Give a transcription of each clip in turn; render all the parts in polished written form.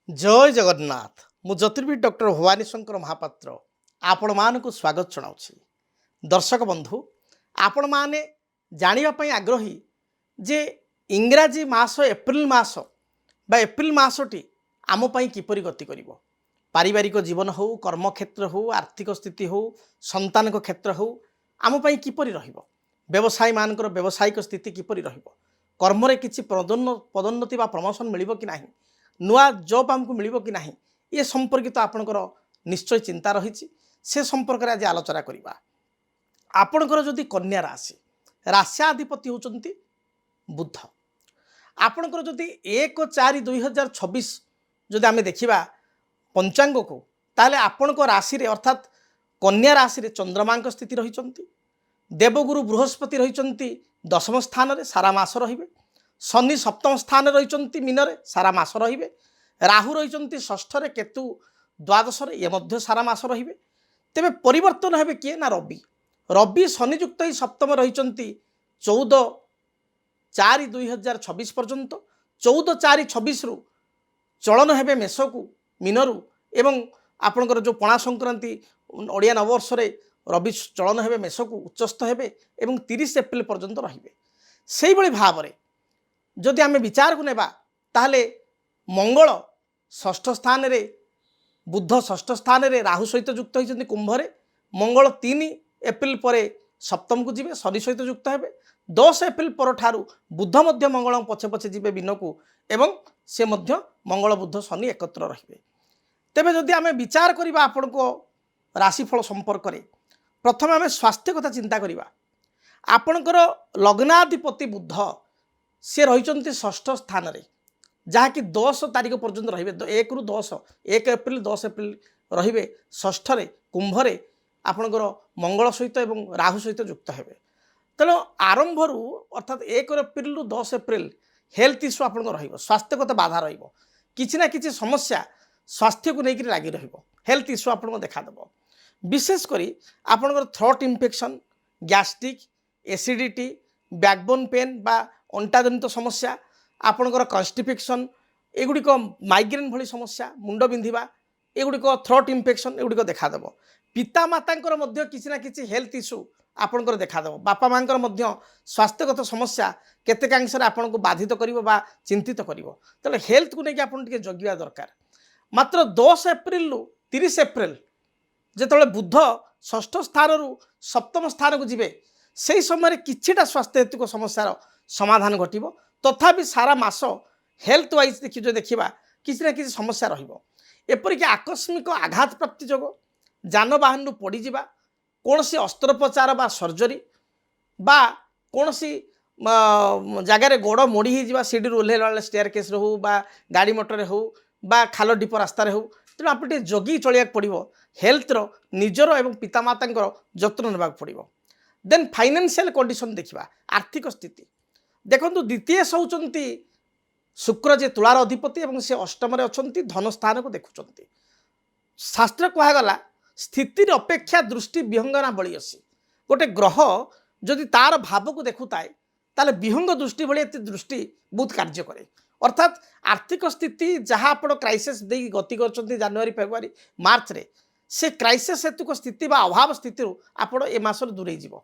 जय जगन्नाथ मु ज्योतिर्विद डॉक्टर भवानी शंकर महापात्र आपण मानक स्वागत जनाऊँ। दर्शक बंधु आपण माने जानिबा आग्रही जे इंग्राजी मास एप्रिल मास बा एप्रिल मासटी आम पई किपरि गति करिवो। पारिवारिक जीवन हो, कर्मक्षेत्र हो, आर्थिक स्थिति हो, संतान क्षेत्र हो, आम पई किपरि रहिबो। व्यवसायी मानकर व्यवसायिक स्थिति किपरि रहिबो। कर्मरे किछि पदोन्नति बा प्रमोशन मिलिबो कि नाही, नुआ जॉब आमको मिलिबो कि नाही, ये संपर्कित आपणकर निश्चय चिंता रही से संपर्क में आज आलोचना करवा। आपणकर जदि कन्या राशि राश्याधिपति होचंती बुध, आपणकर जदि 1/4/2026 जदि आम देखा पंचांग को ताले आपणक राशि अर्थात कन्या राशि चंद्रमा स्थिति रही, देवगुरु बृहस्पति रही दशम स्थान रे सारा मास रहिबे, शनि सप्तम स्थान रही मीन रे सारा मास रहिबे, राहु रही षष्ठ रे, केतु द्वादश रे ये मध्य सारा मास रहिबे। तेबे परिवर्तन हेबे किए ना रवि। रवि शनियुक्त ही सप्तम रही 14/4/2026 पर्यंत। 14/4/26 रु चलन हेबे मेष को मीनरु एवं आपणकर जो पणा संक्रांति ओडिया नववर्ष रे रवि चलन हेबे मेष को उच्चस्थ हेबे एवं 30 एप्रिल पर्यंत रहिबे। सेहि भली भाव रे जदि आमे विचार को नेबा ताहले मंगल षष्ठ स्थान रे, बुध षष्ठ स्थान रे राहु सहित युक्त होइछन्ति कुंभ रे। मंगल 3 एप्रिल परे सप्तम को जिवे, शनि सहित युक्त हेबे। 10 एप्रिल पर ठारू बुध मध्य मंगल पछे पछे जिवे बिन को एवं से मध्य मंगल बुध शनि एकत्र रहिबे। तेबे जदि आमे विचार करिबा आपण को राशिफल संपर्क रे, प्रथम आमे स्वास्थ्य कथा चिंता करिबा। आपणकर लग्नाधिपति बुध से रही षष्ठ स्थान रे, जहाँकि 10 तारीख पर्यंत रहिबे। 1 एप्रिल 10 एप्रिल रहिबे षष्ठ रे कुंभ रे आपणकर मंगल सहित एवं राहु सहित युक्त हेबे। तेणु आरंभ अर्थात 1 एप्रिल रु 10 एप्रिल हेल्थ इश्यू आपन रहिबो, स्वास्थ्यगत बाधा रहिबो, किछि ना किछि समस्या स्वास्थ्य को लेकर लगी रहिबो, हेल्थ इश्यू आपन देखा देबो। विशेष करी आपनकर throat infection, gastric, acidity, backbone pain बा अंटा जनित समस्या, आपनकर कन्स्टिपेक्शन, एगुड़िक माइग्रेन भली समस्या, मुंड बिंधिबा, एगुड़िक थ्रोट इन्फेक्शन एगुड़िक देखा देबो। पिता मातांकर मध्य किछि ना किछि हेल्थ इश्यू आपनकर देखा देबो। बापा मांकर मध्य स्वास्थ्यगत समस्या केतेकांशरे आपनको बाधित करिवो बा चिंतित करिवो। तले हेल्थ को लेके आपन टिके जगिया दरकार। मात्र 10 एप्रिल रु 30 एप्रिल जेतले बुध षष्ठ स्थान रु सप्तम स्थान को जिवे, से समय किछिटा स्वास्थ्य हेतुक समस्यार समाधान घटिबो। तथापि सारा मास हेल्थ वाइज देखिबा किछि ना किछि समस्या रहिबो। एपरिक आकस्मिक आघात प्राप्ति जोग, जानवाहन पड़ी जावा, कौन सी अस्त्रोपचार बा सर्जरी बा कौन सी जगार गोड़ मोड़ी हो सीढ़ी ओह्लैला स्टेयर केस हो बा गाड़ी मोटर हो बा खाल डीप रास्तार हो। तेणु आप जगी चलिया पड़ो, हेल्थर निजर एवं पितामाता जत्न नेबा पड़ो। देन फाइनेंशियल कंडीशन देखा, आर्थिक स्थिति देखो। द्वितीय होती शुक्र जे तुलार अधिपति एवं से अष्टम अच्छा धन स्थान को देखुं। शास्त्र कहगला स्थिति अपेक्षा दृष्टि विहंगना बड़ी असी। गोटे ग्रह जदि तार भाव को देखुए ताले विहंग दृष्टि भली दृष्टि बहुत कार्य करे। अर्थात आर्थिक स्थिति जहाँ आप क्राइसिस दे गति कर जनवरी फेब्रुआरी मार्च रे, से क्राइसिस हेतुक स्थिति बा अभाव स्थिति आप मसर दूरे जीव।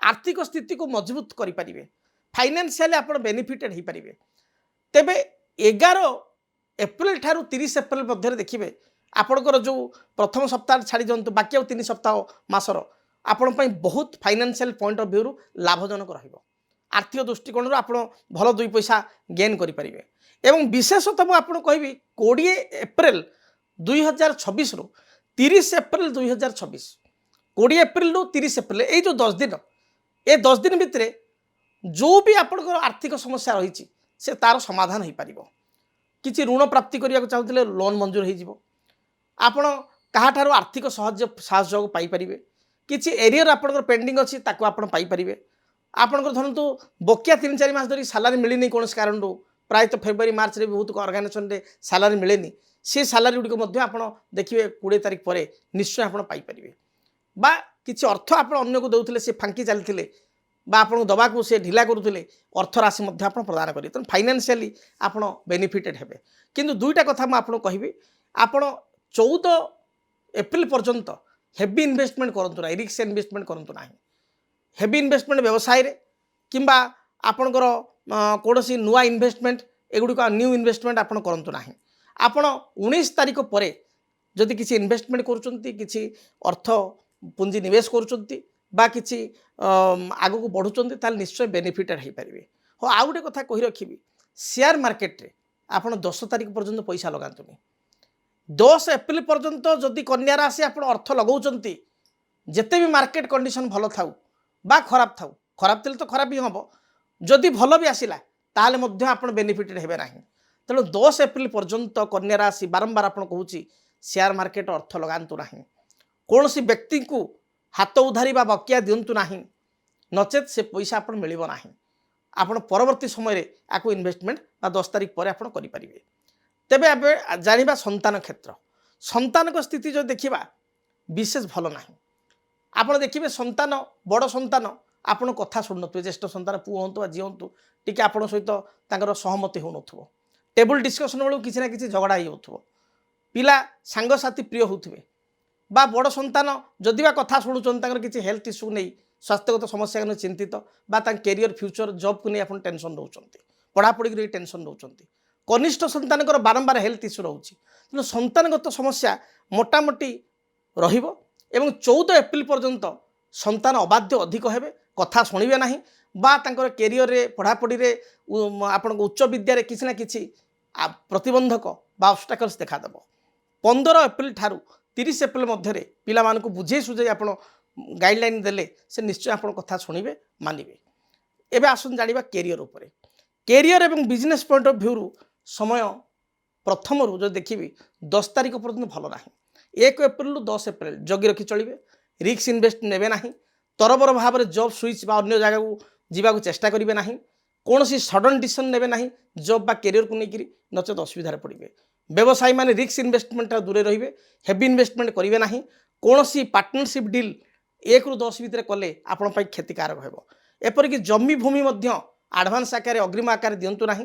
आर्थिक स्थिति को मजबूत करें, फाइनेंशियली आप बेनिफिटेड हो पारे। तेबे 11 एप्रिल ठारू 30 एप्रिल मध्य देखिए आपणकर जो प्रथम सप्ताह छाड़ी दिंतु, बाकी 3 सप्ताह मासर आपण बहुत फाइनेंशियल पॉइंट ऑफ व्यू रु लाभजनक रहिबो। आर्थिक दृष्टिकोण आप भल 2 पैसा गेन करें। एवं विशेषतः मुझे कहबी 20 एप्रिल 2026 रु 30 एप्रिल 2026, 20 एप्रिल रु 30 एप्रिल ये जो 10 दिन, ये 10 दिन भितर जो भी आपंकर आर्थिक समस्या रही से तार समाधान हो पार। किसी ऋण प्राप्ति करने को चाहते लोन मंजूर हो, आपण कहाठारू आर्थिक सहयोग पाइपर। किसी एरियर आपंकर पेंडिंग अच्छी ताकू आप पाइपर। आपंकर धरतु बकिया 3-4 मास धरी सालारी मिलनी कौन कारण, प्रायतः फेब्रुआरी मार्च रे बहुत अर्गानाइजेसन रे सालारी मिलेनी, से सालारी गुड़िक आप देखिए 20 तारीख पर निश्चय आप पाइपर। बा किसी अर्थ आप अन्य को दौले से फांकी चलते आपन दबाक से ढिला करुले अर्थ राशि आप प्रदान करेंगे तेणु फाइनान्शियली आप बेनिफिटेड हेबे। किंतु दुईटा कथा मुझे कहबी आपण 14 एप्रिल पर्यंत हेवी इन्वेस्टमेंट करूँ ना, रिस्क इन्वेस्टमेंट करूँ ना। हेवी इन्वेस्टमेंट व्यवसाय रे किंबा आपणकर कौन नुआ इन्वेस्टमेंट एगुड़िक न्यू इन्वेस्टमेंट आप करूँ ना। आपण 19 तारीख पर जदि किसी इन्वेस्टमेंट किसी अर्थ पुंजी निवेश कि आग को बढ़ुंट ताल निश्चय बेनिफिटेड हो पारे। हाँ आउ गोटे कथा कही रखी शेयर मार्केट रे आप 10 तारीख पर्यंत पैसा लगातुनी। 10 एप्रिल पर्यंत जदि कन्या राशि आप अर्थ लगाउछंती जेते भी मार्केट कंडीशन भल थाउ बा खराब थाउ, खराब थे तो खराब ही हम, जदि भल भी आसला ताहले मध्य आपण बेनिफिटेड हेबे नाही। तेणु 10 एप्रिल पर्यंत कन्या राशि बारंबार आपन कहूची शेयर मार्केट अर्थ लगातु नाही। कौन सी व्यक्ति को हाथ उधारी बा बकिया दिंतु नाही, नचेत से पैसा आप मिलिबो नाही। आपण परवर्ती समय रे आको इन्वेस्टमेंट बा 10 तारीख पर आपण करि परिबे। तेबे आबे जानिबा संतान क्षेत्र, संतान को स्थिति जो देखिबा विशेष भल नाही। आपण देखिबे संतान बड़ संतान आपण कथा सुन नथुवे, ज्येष्ठ संतान पुओ हंतु बा झी हंतु टिके आपण सहित तांकर सहमति हो नथुवो, टेबल डिस्कशन बेलू किसी ना किसी झगड़ा ही होथुवो, पिला सांग साथी प्रिय होथुवे बा बड़ संतान जदि बा कथा शुणुचन तांकर किसी हेल्थ इश्यू नहीं, स्वास्थ्यगत समस्या ने चिंतित बा कैरियर फ्यूचर जॉब को नहीं आप टेंशन दौरान, पढ़ापढ़ी को टेंशन दौरान। कनिष्ठ संतान बारंबार हेल्थ इश्यू रोचे, तेणु संतानगत समस्या मोटामोटी रहिबो। एवं 14 एप्रिल पर्यंत संतान अबाध्य अधिक हेबे, कथा शुणिबे नाही बा तांकर कैरियर रे पढ़ापढ़ी रे आपण उच्च विद्या रे किसी ना किसी प्रतिबंधक बा ऑब्स्टेकल्स देखा देबो। 15 एप्रिल ठारू 30 एप्रिल मध्य पिला मानकु बुझे सुझे आपण गाइडलाइन देले से निश्चय आपण कथा शुणिबे मानिबे। एबे आसुन जानिबा कैरियर उपरे। कैरियर एवं बिजनेस पॉइंट ऑफ व्यू समय प्रथम रू जो देखिए 10 तारीख पर्यंत भल ना। 1 एप्रिल 10 एप्रिल जगी रखी चलिए, रिस्क इन्वेस्ट नेबे ना, तरबर भाव में जॉब स्विच बा अन्य जगह को जीवा चेष्टा करेंगे ना, कौन सी सडन डिसीजन नेबे ना जॉब बा कैरियर को लेकर, नचेत असुविधा पड़े। व्यवसायी माने रिस्क इन्वेस्टमेंट दूरे रहिबे, हेवी इन्वेस्टमेंट करेंगे ना, कौन सी पार्टनरशिप डील 1 ରୁ 10 भितर कले आपण पई क्षतिकारक हेबो। एपरिक जमी भूमि मध्य आडभांस आकार अग्रिम आकार दिंतु ना।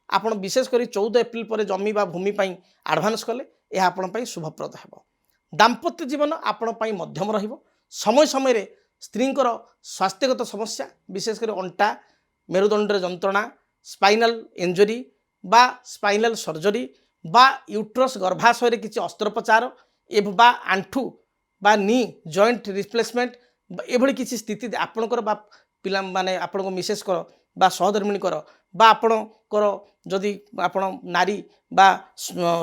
आपण विशेषकर 14 एप्रिल पर जमी बा भूमि पई आडभांस कले यह आपण पई शुभप्रद हेबो। दाम्पत्य जीवन आपण पई मध्यम रहिबो। समय समय रे स्त्रींकर स्वास्थ्यगत समस्या विशेषकर अंटा मेरुदंड जंत्रणा, स्पाइनल इंजरी बा स्पाइनल सर्जरी बा यूट्रस गर्भाशय रे किछि अस्त्रोपचार एवं बा आंठू बा नी जॉइंट रिप्लेसमेंट एभली किछि स्थिति आपणकर बा पिला माने आपणको मिसेस कर बा सहधर्मिणी कर बा आपणकर जदि आपण नारी बा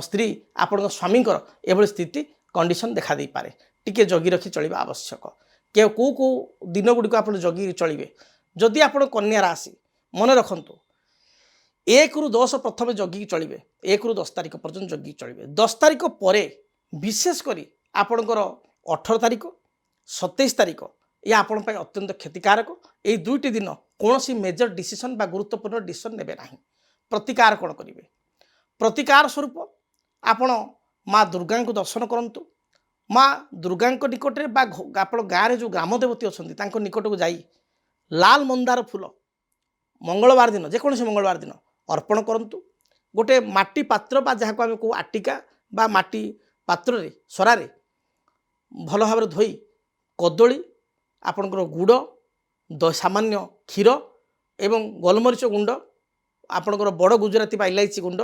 स्त्री आपण स्वामी कर एभली स्थिति कंडीशन देखा दे पारे। टिके जगी रखी चलिबा आवश्यक। के को दिन गुड़िक आप जगी चलिए। जदि आपण कन्या राशि मन रखंतु 1 ରୁ 10 प्रथम जगी चलिए, 1 ରୁ 10 तारीख पर्यंत जगी चलिए। 10 तारीख पर विशेषकर आपणकर 18 तारीख 27 तारीख यह आपण पई अत्यंत क्षतिकारक। यही दुईटी दिन कौन सी मेजर डिसीजन बा गुरुत्वपूर्ण डिसीजन नेबे नाही। प्रतिकार कौन करेंगे? प्रतिकार स्वरूप आपण माँ दुर्गा को दर्शन करंतु। माँ दुर्गा निकट में आप गाँव में जो ग्राम देवती अच्छा निकट को जाई लाल मंदार फूल मंगलवार दिन जेकोसी मंगलवार दिन अर्पण करंतु। गोटे माटी पात्र बा जहाँ को आम कहू आटिका बा माटी पात्र रे सरारे भल भाव धोई कदली आपणकर गुड़ सामान्य क्षीर एवं गोलमरीच गुंड आपणकर बड़ गुजराती बा इलायची गुंड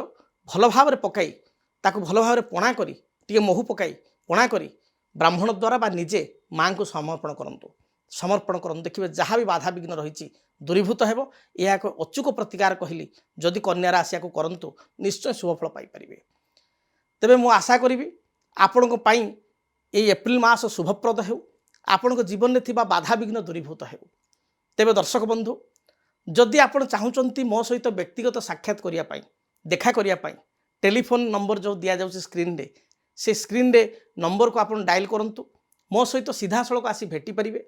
भल भाव पकाई ताकू भल भाव पणा करी टिके महू पकाई पणा करी ब्राह्मण द्वारा बा निजे माँ को समर्पण करंतु। समर्पण करंतु देखिए जहाँ भी बाधा विघ्न रही दूरीभूत हेब। यह एक अचूक प्रतिकार कहली जदि कन्या राशि को करंतु निश्चय शुभफल पाइपर। तेबे मु आशा करी आपण एप्रिल मास शुभप्रद हो, आपण जीवन में थिबा बाधा विघ्न दूरीभूत हो। तेबे दर्शक बंधु जदि आपण चाहूचंती मो सहित व्यक्तिगत साक्षात करिया पाई देखा करिया पाई टेलीफोन नंबर जो दिया जाउछि स्क्रीन रे से स्क्रीन रे नंबर को आपण डायल करंतु। मो सहित सीधा सड़क आसी भेटी परिबे।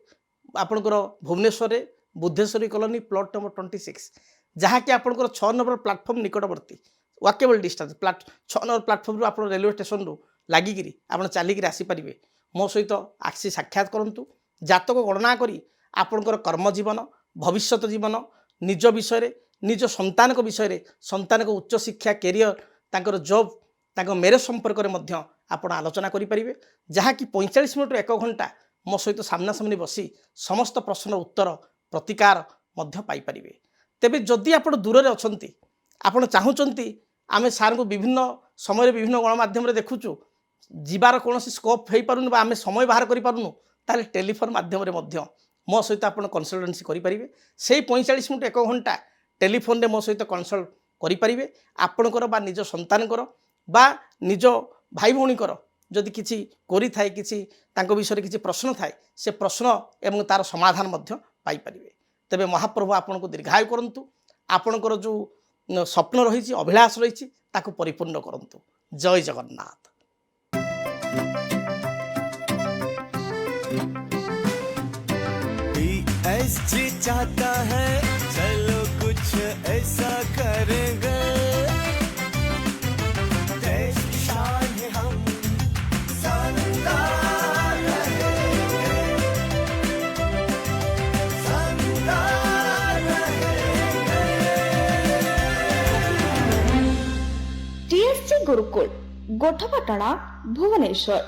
आपणकर Bhubaneswar Buddheshwari colony plot number 26 जहाँकि आपणकर 6 नंबर प्लाटफर्म निकटवर्ती वाकेबल डिस्टेंस 6 नंबर प्लाटफर्म रू आपण रेलवे स्टेशन रू लागिकी आप चलिकी आसीपारे। मो सहित आसी साक्षात करंतु। जातक गणना करी आपणकर कर्मजीवन भविष्यत जीवन निज विषय निज संतान विषय संतान उच्च शिक्षा कैरियर तांकर जॉब तांकर मैरेज संपर्क में मध्य आपण आलोचना करेंगे जहाँकि 45 मिनट 1 घंटा मो सहित सामना सामने बसी समस्त प्रश्न उत्तर प्रतिकार मध्य पाइपर। तेबे जदि आप दूर अच्छा आपण चाहूँगी आम सार को विभिन्न समय विभिन्न गणमाध्यम देखुचु जीवार कौन स्कोप हो पारुनि आम समय बाहर करूँ ताले टेलीफोन माध्यम मो सहित आप कनसल्टेंसी करेंगे से 45 मिनट 1 घंटा टेलीफोन मो सहित कनसल्ट करेंगे आपणकर बा निज संतानकर बा निज भाई भौणीकर जदि किसी कोरी थाए किसी तांको विषय किसी प्रश्न थाए से प्रश्न एवं तार समाधान मध्य पाइपारे। तेबे महाप्रभु आपन को दीर्घायु करंतु आपणकर जो स्वप्न रही अभिलाष रही ताको परिपूर्ण करंतु। जय जगन्नाथ। PSG चाहता है चलो कुछ ऐसा करेंगे, देश की शान है हम शानदार रहेंगे, शानदार रहेंगे। TSC गुरुकुल गोठपाटଣା भुवनेश्वर।